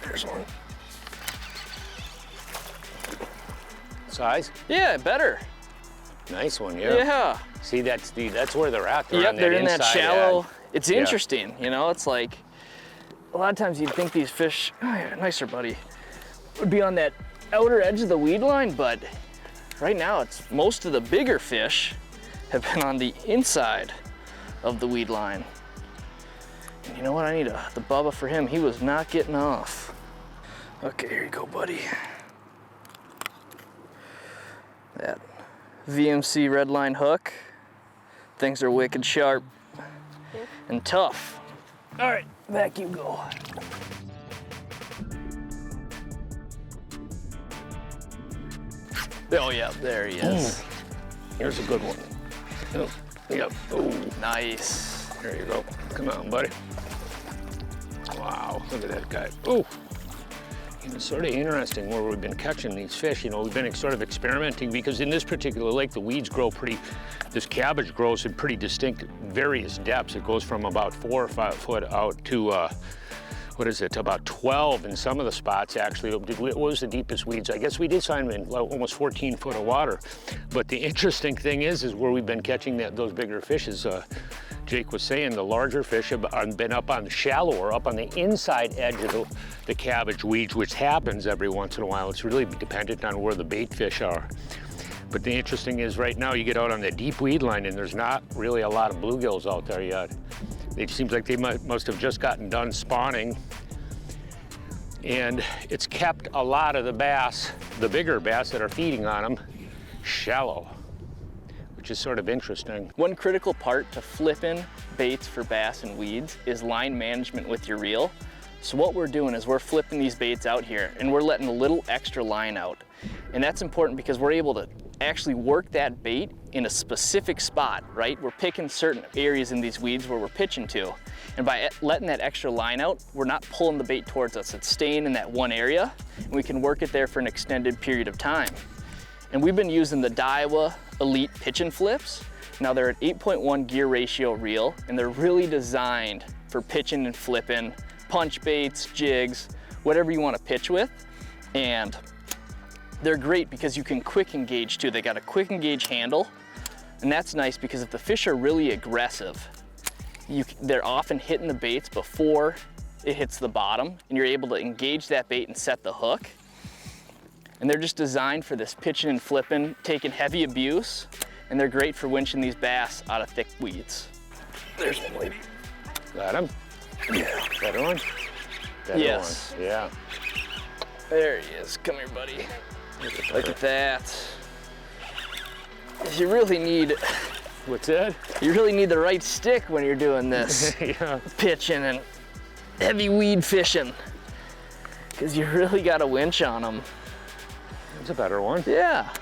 There's one. Size? Yeah, better. Nice one, yeah. Yeah. See, that's where they're at. They're Yep, on that they're in that shallow. edge. It's Yeah. interesting, you know. It's like a lot of times you'd think these fish, oh yeah, nicer buddy, would be on that outer edge of the weed line, but right now it's most of the bigger fish have been on the inside of the weed line. And you know what? I need the Bubba for him. He was not getting off. Okay, here you go, buddy. That VMC red line hook. Things are wicked sharp and tough. All right, back you go. Oh yeah, there he is. Here's a good one. Oh, yep. Oh, Nice. there you go. Come on, buddy. Wow, look at that guy. Oh, it's sort of interesting where we've been catching these fish. You know, we've been sort of experimenting because in this particular lake, the weeds grow this cabbage grows in pretty distinct various depths. It goes from about 4 or 5 foot out to, what is it, about 12 in some of the spots, actually. What was the deepest weeds? I guess we did find them in almost 14 foot of water. But the interesting thing is where we've been catching those bigger fish is, Jake was saying, the larger fish have been up on the shallower, up on the inside edge of the cabbage weeds, which happens every once in a while. It's really dependent on where the bait fish are. But the interesting is right now you get out on the deep weed line and there's not really a lot of bluegills out there yet. It seems like they must have just gotten done spawning. And it's kept a lot of the bass, the bigger bass that are feeding on them, shallow, which is sort of interesting. One critical part to flipping baits for bass and weeds is line management with your reel. So what we're doing is we're flipping these baits out here and we're letting a little extra line out. And that's important because we're able to actually work that bait in a specific spot, right? We're picking certain areas in these weeds where we're pitching to. And by letting that extra line out, we're not pulling the bait towards us. It's staying in that one area and we can work it there for an extended period of time. And we've been using the Daiwa Elite pitch and flips. Now they're an 8.1 gear ratio reel and they're really designed for pitching and flipping, punch baits, jigs, whatever you want to pitch with. And they're great because you can quick engage too. They got a quick engage handle, and that's nice because if the fish are really aggressive, they're often hitting the baits before it hits the bottom, and you're able to engage that bait and set the hook. And they're just designed for this pitching and flipping, taking heavy abuse, and they're great for winching these bass out of thick weeds. There's one, lady. Got him? Yeah. Better one? Better Yes. one. Yeah. There he is. Come here, buddy. Look at that. You really need, What's that? you really need the right stick when you're doing this. Yeah. Pitching and heavy weed fishing, because you really got a winch on them. That's a better one. Yeah.